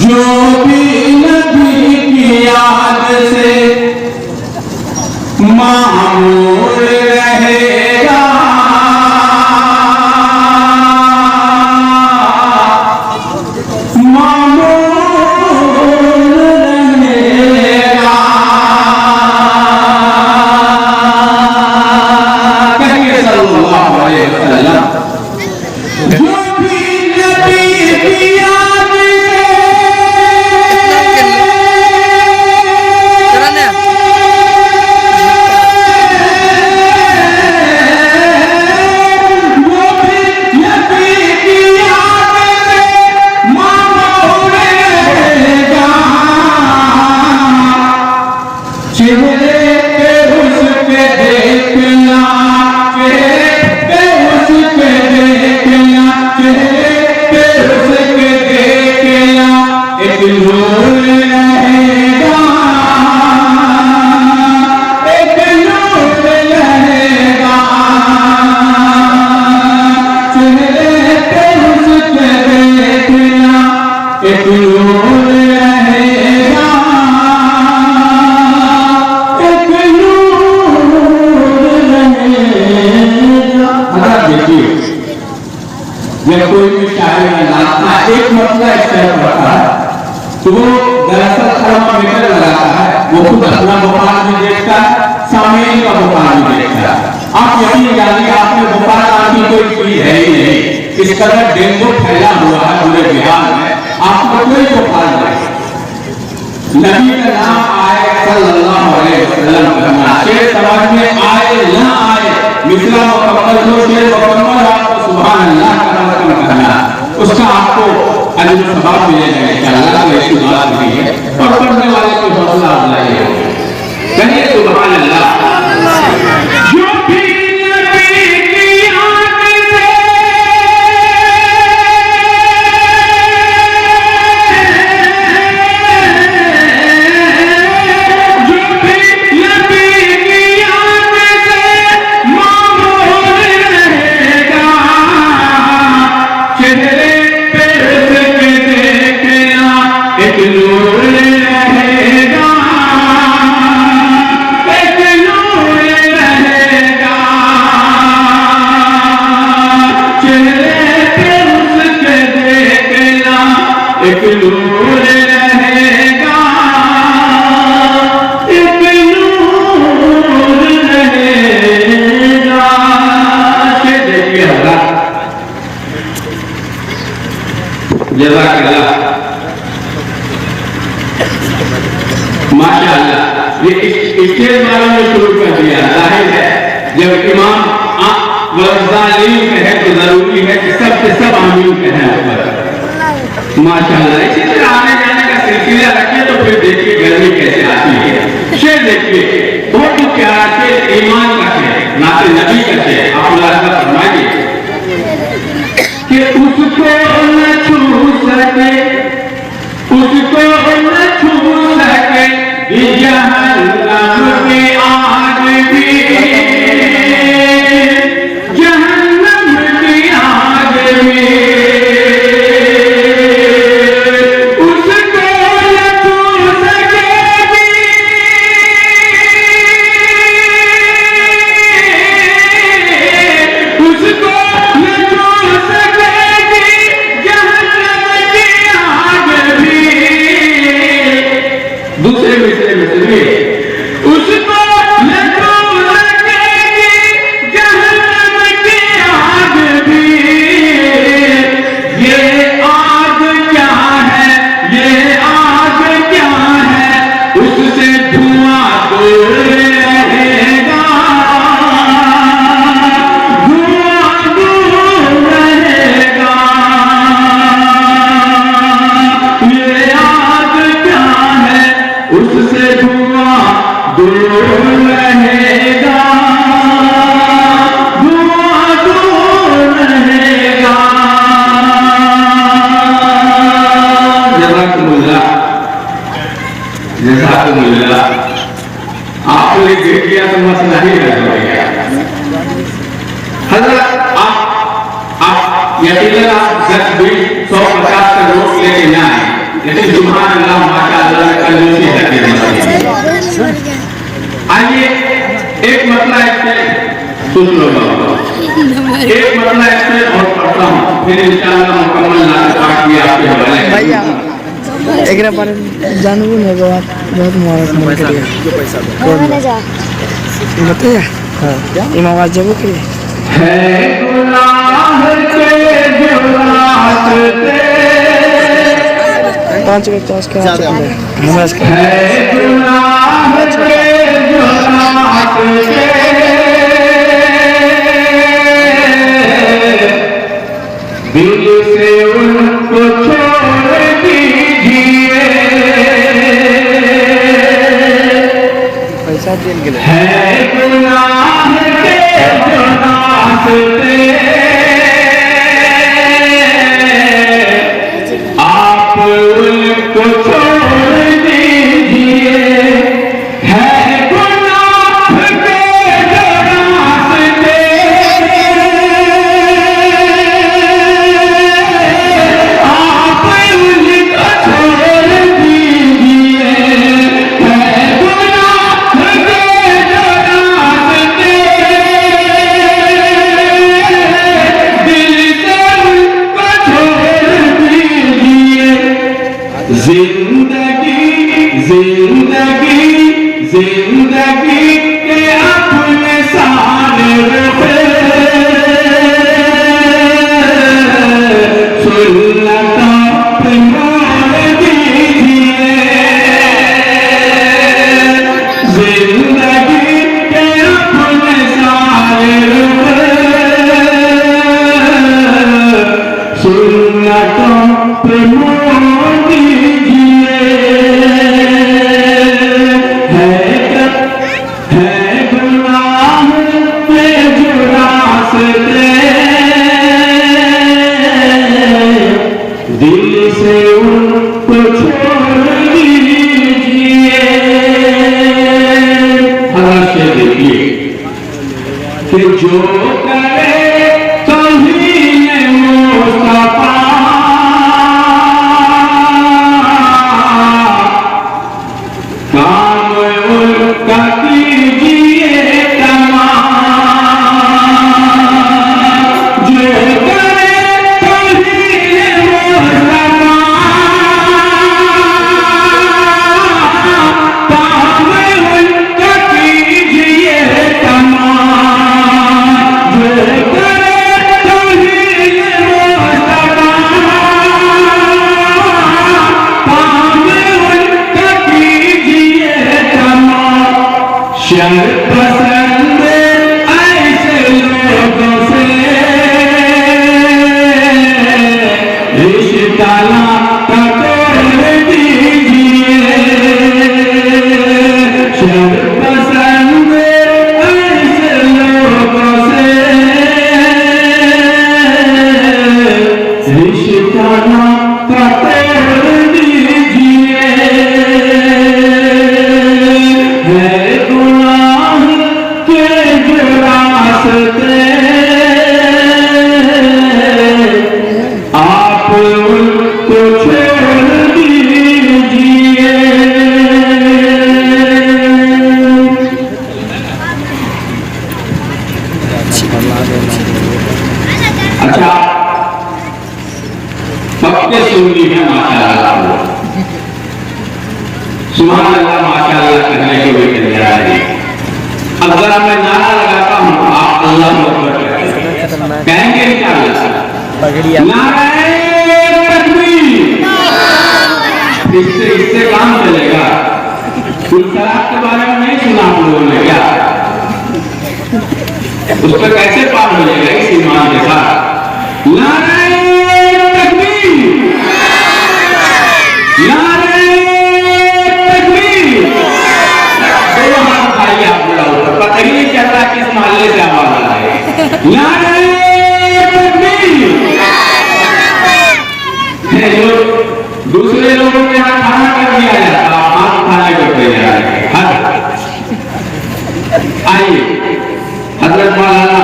जो भी नबी की याद से मामूर रहेगा, जब कोई भी शायर अपना एक मसला स्टेप रखता है तो वो दरअसल थर्मामीटर लगाता है, वो खुद अपना बुखार भी देखता है, सामने का बुखार भी देखता है। आप यकीन जानिए आपने बुखार आदमी कोई चीज है ही नहीं, इस कदर डेंगू फैला हुआ है पूरे बिहार में, आपको कोई बुखार नहीं। नबी का नाम आए सल्लल्लाहु अलैहि वसल्लम करना, शेर समाज में आए ना आए, मिसरा मुकम्मल हो शेर मुकम्मल आपको सुभान अल्लाह करना, उसका आपको अजर सवाब मिलेगा इंशाअल्लाह। कोई ऐसी बात नहीं है, और पढ़ने वाले को हौसला अफजाई है। कहिए सुभान अल्लाह। जो भी नबी की याद से माशाअल्लाह, ये स्टेज वालों ने शुरू कर दिया। जाहिर है जब इमाम वज़ालीम कहे तो जरूरी है कि सब के सब आमीन कहें ऊपर। माशाअल्लाह, इसी तरह आने जाने का सिलसिला रखिए तो फिर देखिए गर्मी कैसे आती है। शेर देखिए, बहुत ही प्यारा शेर, ईमान का शेर, नाते नबी का शेर। आप मुलाज़ा फरमाइए कि उसको न छू सके, उसको न छू सके जहन्नम की आग भी, जहन्नम की आग भी, उसको न छू सकेगी, उसको न छू सकेगी जहन्नम की आग भी। दूसरे मिसरे में सुनिए, उसको न छू सकेगी जहन्नम की आग भी। ये आग क्या है, ये आग क्या है, उससे धुआं दूर रहेगा, धुआं दूर रहेगा। ये आग क्या है, उससे धुआं दूर रहेगा, धुआं दूर रहेगा। जज़ाकुमुल्लाह, जज़ाकुमुल्लाह। आपने देख लिया तो मसला ही हल हो गया। हज़रत आप यकीनन आप 10, 20, 100, 50 का नोट लेके ना आए, जैसे सुभान अल्लाह माशाअल्लाह कलमे से ढके मसले। आइए एक मसला इससे सुन लो बाबा, एक मसला इससे और पढ़ता हूँ, फिर इंशाअल्लाह मुकम्मल नात पाठ भी आपके हवाले भैया एक बार जानबू ने बहुत बहुत मुबारक मन करिए जो पैसा दो बताया हां इमाम आज जब के है गुनाह के जो रास्ते 5 के 50 के नमस्कार है गुनाह के जो रास्ते दिल से उनको छोड़ दीजिए, पैसा दिल गेले है गुनाह के जो रास्ते आप उनको छोड़ दीजिए, है गुनाह के जो रास्ते आप उनको छोड़ दीजिए, है गुनाह के जो रास्ते दिल से उनको छोड़ दीजिए। जिंदगी जिंदगी जिंदगी के अपने सारे सुन्नतों पे मोड़ दीजिए, जिंदगी के अपने सारे सुन्नतों पे मोड़ दीजिए, है गुनाह के जो रास्ते दिल से उनको छोड़ दीजिए। हर से देखिए कि जो करे तौहीद मुस्तफा काम उनका कीजिए तमाम, जो करे तौहीद मुस्तफा काम उनका कीजिए तमाम, जो करे तौहीद मुस्तफा काम उनका कीजिए तमाम। शर पसंद ऐसे लोगों से रिश्ता नाता तोड़ दीजिए, शर पसंद ऐसे लोगों से रिश्ता नाता तोड़ दीजिए, है गुनाह के जो रास्ते आप उनको छोड़ दीजिए। अच्छा पक्के सुन्नी है माशाअल्लाह, सुभान अल्लाह माशाअल्लाह कहने के लिए तैयार है। अब जरा मैं नारा लगाता हूँ, आप अल्लाह अकबर कहेंगे इंशाअल्लाह। नारे तकबीर, इससे काम चलेगा। गुलशराब के बारे में नहीं सुना आप लोगों ने क्या? उस पर कैसे पार हो जाएगा इस ईमान के साथ? नारे तकबीर, नारे तकबीर, दोनों हाथ उठाइए आप लोग ऊपर, पता ही नहीं चल रहा किस मोहल्ले से आवाज आ रहा है। नारे तकबीर, जो दूसरे लोगों के यहाँ खाना कर दिया जाता, हाथ उठाने को तैयार है। आइए हजरत मौलाना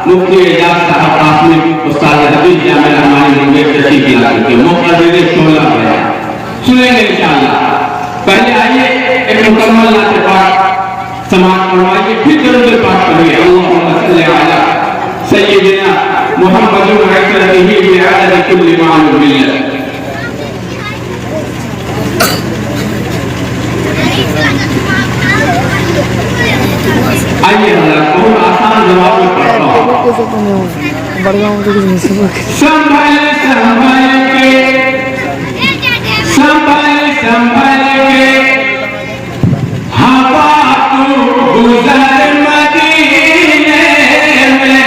मुफ्ती एजाज साहब प्राथमिक उस्ताद हदीस जामिया रहमानी मुंगेर तशरीफ ला चुके, मुक़र्रिर शोला बयान। सुनेंगे इंशाअल्लाह। पहले आइए एक मुकम्मल नात पाक समाप्त करवाइए, फिर दरूद पाक पढ़िए। अल्लाहुम्मा सल्ली अला सय्यिदिना मुहम्मद व अलिhi बिअदद कुल्ली मालूम बिल्लाह। आइए बहुत आसान जवाब में पढ़ता हूँ। बड़गांव में तो कुछ नहीं समझ। संभल संभल के हवा तू गुजर मदीने में।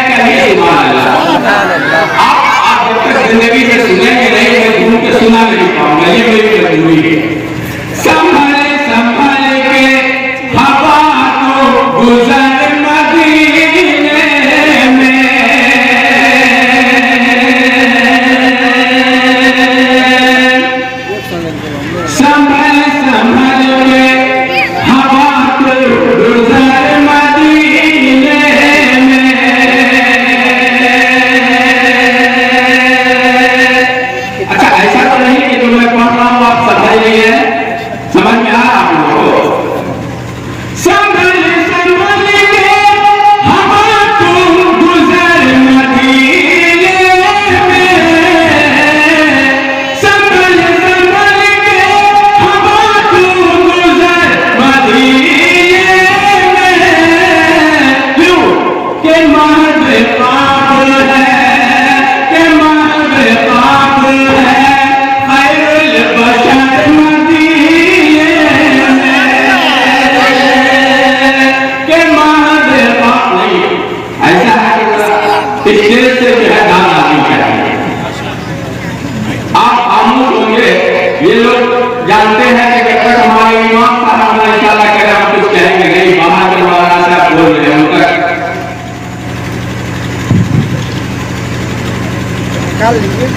कहीं सुभान अल्लाह। आप जब तक जिंदगी में सुनेंगे नहीं, मैं घूम के सुना नहीं पाऊंगा, ये मेरी मजबूरी है। संभल संभल के हवा तू गुजर मदीने में। संभल संभल के हवा तू गुजर मदीने में। अच्छा, ऐसा तो नहीं कि जो मैं पढ़ रहा हूँ आप समझ रही है, समझ में आ रहा आप लोगों को? संभल संभल के हवा तू गुजर मदीने में। संभल संभल के हवा तू गुजर मदीने में। क्यों के महब पाक है, के महब पाक है खैरुल बशर मदीने में। के महब पाक नहीं, ऐसा है कि इस दिल से जो है गाना आनी चाहिए। आप खामोश होंगे, ये लोग जानते हैं कि जब तक हमारे इमाम साहब ना इंशाअल्लाह करें हम कुछ कहेंगे नहीं। बाहर के मौलाना साहब बोल रहे हैं उनका निकाल लीजिए।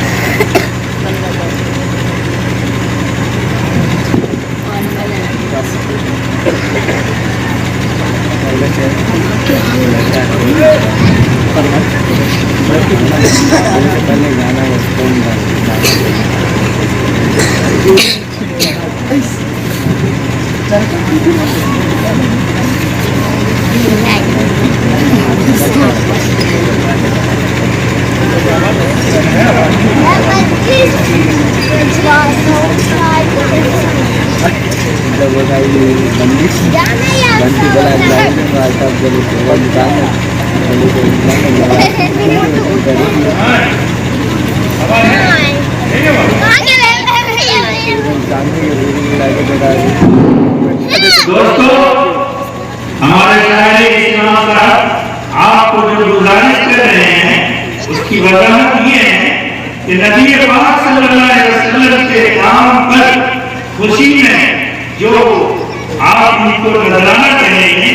दोस्तों, हमारे शायरी इस्लाम साहब आपको जो गुजारिश कर रहे हैं उसकी वजाहत ये है कि नबी पाक सल्लल्लाहु अलैहि वसल्लम के काम पर खुशी में जो आप उनको नजराना करेंगे,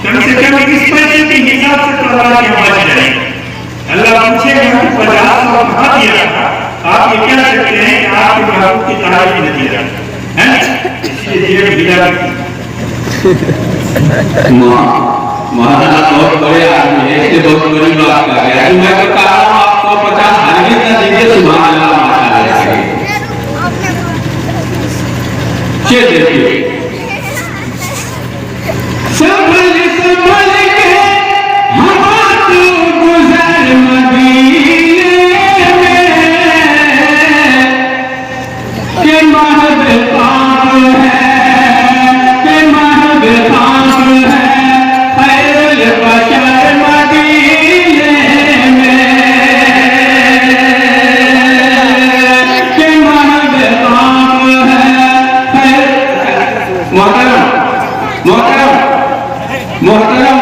कम से कम इस पैसे के हिसाब से तो अल्लाह के बच जाए। अल्लाह पूछेगा कि 50 कहाँ दिया था, आप ये क्या सकते हैं कि आपके महबूब की तारीफ में दिया है, इसलिए जेब ढीला महाराज बहुत बड़े आदमी है, इसलिए बहुत बड़ी बात कर रहे हैं। मैं तो कह रहा हूँ आप 150 हरगिज़ न दीजिए। सुभान अल्लाह माशाअल्लाह। चलिए देखिए, संभल संभल के हवा तू गुजर मदीने में। के महब पाक है, के महब पाक है खैरुल बशर मदीने में। के महब पाक है मोहतरम मोहतरम मोहतरम,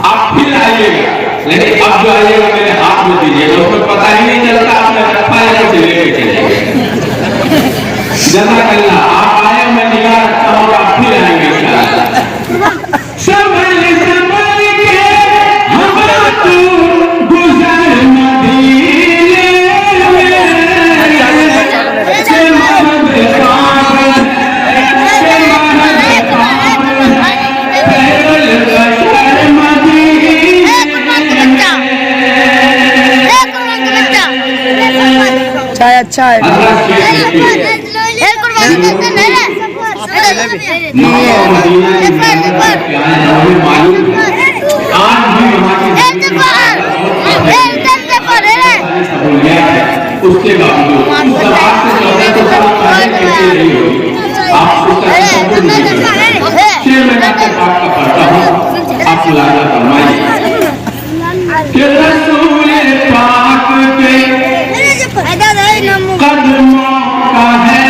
आप फिर आइएगा, लेकिन अब जो आइएगा मेरे हाथ में दीजिएगा, उसको पता ही नहीं चलता आपने रखा है से लेके चलिए। जज़ाकल्लाह, आप आए मैं निगाह रखता हूँ, आप फिर आएंगे इंशाअल्लाह। संभल संभल के हवा तू गुजर मदीने में। के महब पाक है, के महब पाक है खैरुल बशर मदीने में। चाय अच्छा है। अल्लाह के मदीना की ज़ियारत के आए हैं, हमें मालूम है आज भी वहाँ की सहूलियत है, उसके बावजूद उस जमात से 1400 साल पहले कैसे नहीं होगी, आप उसका तसव्वुर नहीं कर सकते। 6 महीना के बाद का पढ़ता हूँ, आप मुलाज़ा फरमाइए कि रसूल पाक के कदमों का है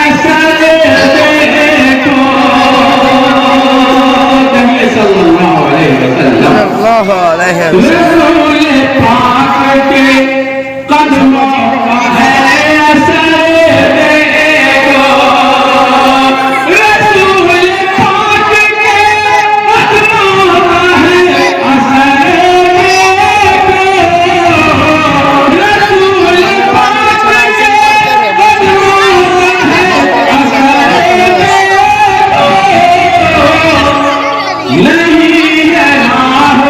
असर देखो, कहिए सल्लल्लाहु अलैहि वसल्लम। रसूल पाक के कदमों का है असर देखो, रसूल पाक के कदमों का है असर देखो, रसूल पाक के कदमों का है असर देखो, नहीं है राह,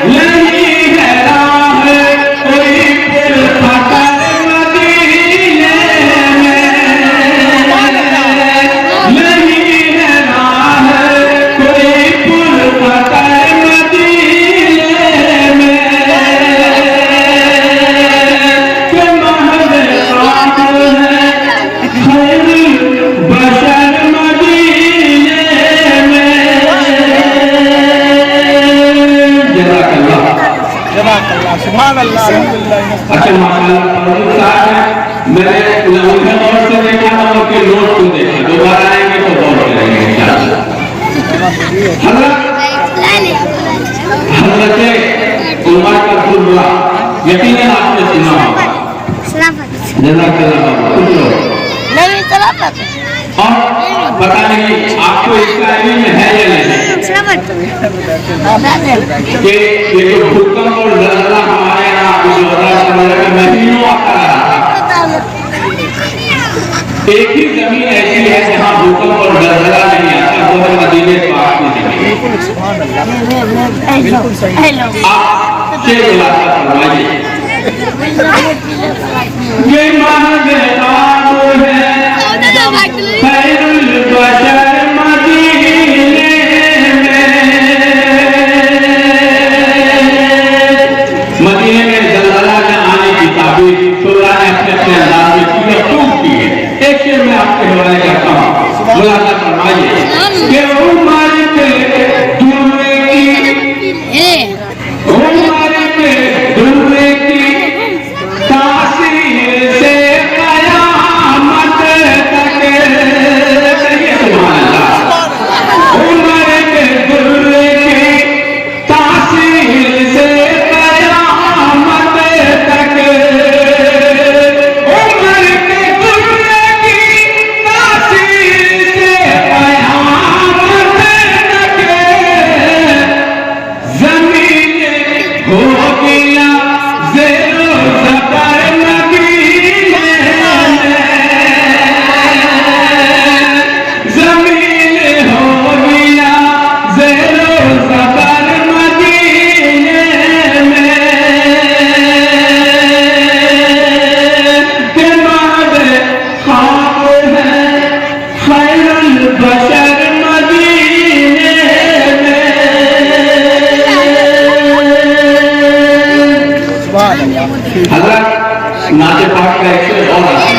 नहीं है राह कोई पुल पकड़ मदीने में, नहीं है राह कोई पुल पकड़ मदीने में, कि महल आब है खैरुल बशर मदीने में। जज़ाकल्लाह। सुभान अल्लाह, अल्हम्दुलिल्लाह। अच्छा माशाल्लाह फरूक साहब है, मैंने उनके नोट से देखा था, उनके नोट को देखा, दोबारा आएंगे तो गौर करेंगे इंशाअल्लाह। हज़रत उमर का खुतबा यकीनन आपने सुना होगा। जज़ाकल्लाह कुछ लोग और पता नहीं आपको इसका इल्म है या नहीं कि ये जो भूकंप और ज़लज़ला हमारे यहाँ के महीनों आता रहा, एक ही जमीन ऐसी है जहाँ भूकंप और ज़लज़ला नहीं आता, वो है मदीने पाक की जमीन। आप शेर खुलासा फरमाइए। ये महल आब है खैरुल बशर मदीने में, मदीने में ज़लज़ला न आने की ताबीर शुरा ने अपने अपने अंदाज में की है, खूब की है। एक शेर मैं आपके हवाले करता हूँ, मुलाज़ा फरमाइए कि उमर के दुर्रे की, उमर के दुर्रे की तासीर से कयामत तक, सुभान अल्लाह, उमर के दुर्रे की तासीर से कयामत तक, उमर के दुर्रे की तासीर से कयामत तक, ज़मीन हो गया ज़ेरो ज़बर मदीने में, ज़मीन हो गया ज़ेरो ज़बर मदीने में, कि बाद ख्वाब है खैरुल बशर मदीने में। हज़रत नाते पाक का एक शेर और आता है,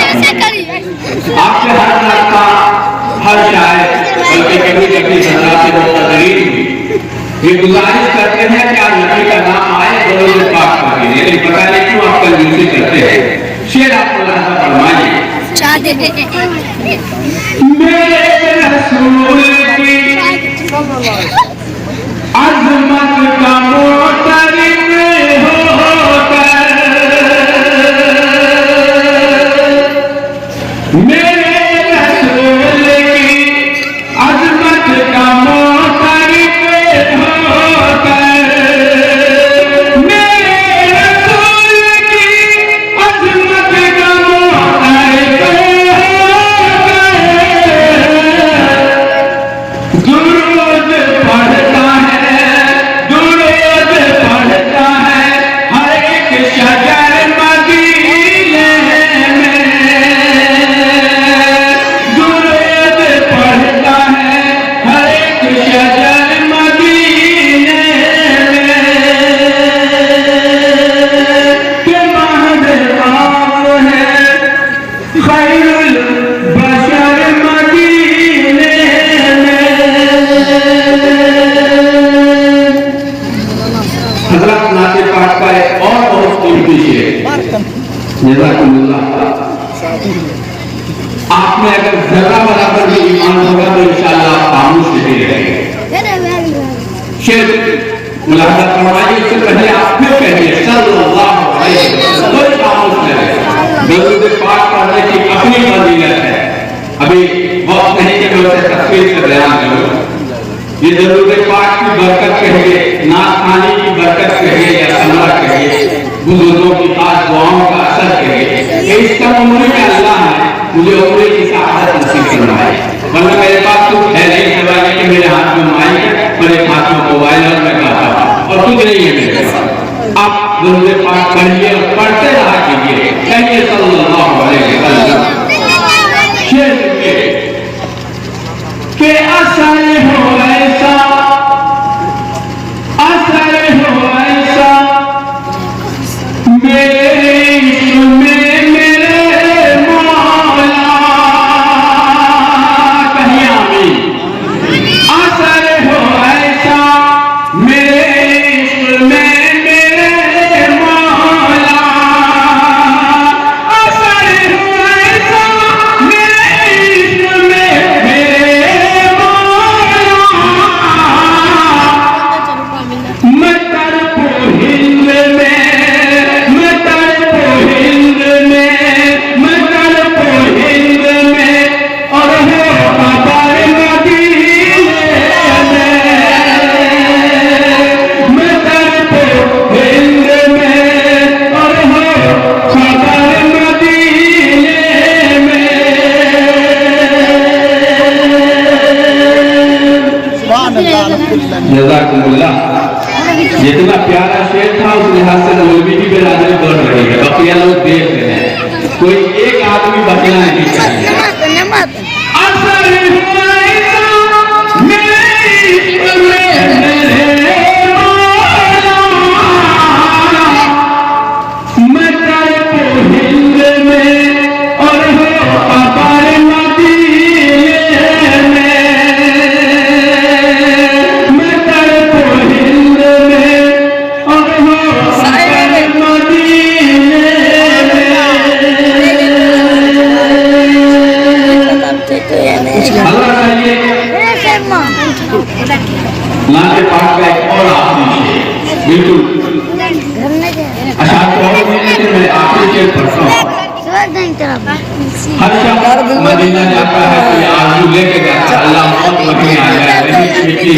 आपके हर लड़का हर शायर बल्कि कभी कभी सरदार से मुक़र्रीन भी ये गुजारिश करते हैं कि आज नबी का नाम आए दरूद पाक पढ़िए, लेकिन पता नहीं क्यों आप कंजूसी करते हैं। शेर आपको मुलाज़ा फरमाइए। मेरे रसूल की अज़मत का मोहतरम होकर, मेरे रसूल की अज़मत का मोहतरम होकर, मेरे रसूल की अज़मत का मोहतरम आप में अगर जरा बराबर भी ईमान होगा तो इंशाअल्लाह आप खामोश नहीं रहेंगे। शेर मुलाकात फरमाइए, इससे पहले आप फिर कहिए सल्लल्लाहु अलैहि वसल्लम, कोई खामोश नहीं रहे। दरूद पाक पढ़ने की अपनी फजीलत है। अभी वक्त नहीं कि मैं उसे तफसील से बयान करूं। ये दरूद पाक की बरकत कहिए, नात खानी की बरकत कहिए या समरा कहिए, बुजुर्गों की खास दुआओं का असर कहिए, इसका उम्र में अल्लाह है मुझे उम्र की सआदत नसीब फरमाए। वरना मेरे पास कुछ है नहीं, सिवाय कि मेरे हाथ में माइक है, मेरे हाथ में मोबाइल और मैं गाता हूं और कुछ नहीं है मेरे पास। आप दरूद पाक पढ़िए और पढ़ते रहा कीजिए। कहिए सल्लल्लाहु अलैहि वसल्लम। शेर के असर हो ऐसा, असर हो ऐसा मेरे इश्क में मेरे मौला, कहिए आमीन। असर हो ऐसा मेरे इश्क में मेरे मौला, असर हो ऐसा मेरे इश्क में मेरे मौला, मैं तड़पो हिंद में, मैं तड़पो हिंद में, मैं तड़पो हिंद में और हो खबर मदीने में, मैं तड़पो हिंद में और हो खबर मदीने में। जज़ाकुमुल्लाह। जितना प्यारा शेर था उस लिहाज से मौलवी की बिरादरी बढ़ रही है, बकिया लोग देख रहे हैं, कोई एक आदमी बचना नहीं चाहिए। असर हुआ ऐसा मेरे इश्क में मेरे मौला, मैं तड़पो हिंद में और हो खबर मदीने में, मैं तड़पो हिंद में और हो खबर मदीने में। अल्लाह चाहिए नाते पाक का एक और आखिरी शेर, बिल्कुल अशात और मैं आखिरी शेर पढ़ता हूँ। हर शख्स मदीना जाता है तो ये आरज़ू लेके जाता है, अल्लाह मौत वहीं आ जाए, वहीं खेती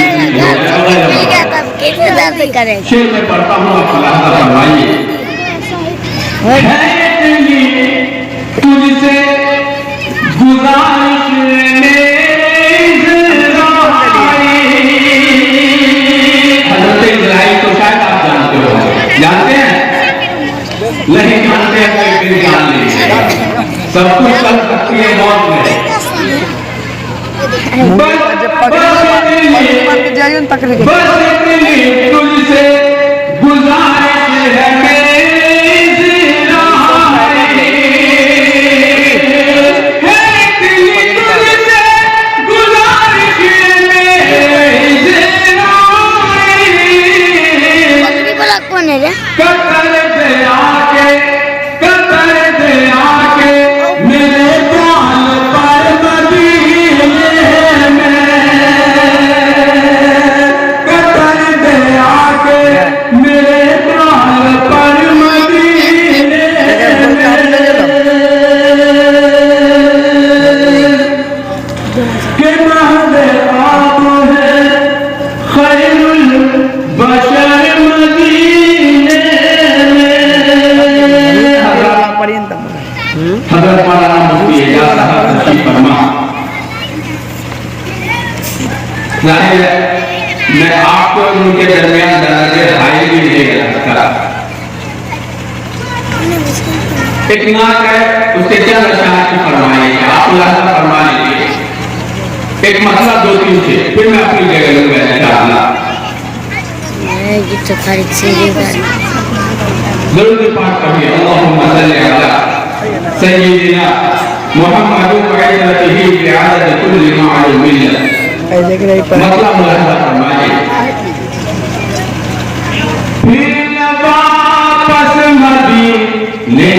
शेर में पढ़ता हूँ, आप खुलासा फरमाइए। है तेरी तुझसे गुजारिश मेरी हज़रत इब्राहीम को शायद आप जानते हो, जानते हैं? नहीं जानते हैं तो एक दिन जान लीजिए, सब कुछ कर सकती है मौत में। बस तुझसे गुजारिश है मेरी कतर दे आके, कतर दे आके मेरे प्राण पर मदीने में, कतर दे आके मेरे प्राण पर मदीने में, के महज़ आप है खैरुल बशर मदीने में। हज़रत मौलाना मुफ्ती एजाज साहब तशरीफ फरमा। जाहिर है मैं आपको उनके दरमियान दर्जे हाई भी नहीं कर सकता। एक नात है उसके चंद अशआर की फरमाइश है, आप खुलासा फरमा लीजिए। एक मसला दो तीन से फिर मैं अपनी जगह लूंगा इंशाअल्लाह। दरूद पाक पढ़िए, अल्लाहुम्मा सल्ली अला सय्यिदिना मुहम्मद व अलिhi बिआदद कुल्ली मालूमिन। मतलब मुलाहिजा फरमाइए। फिर वापस मदीने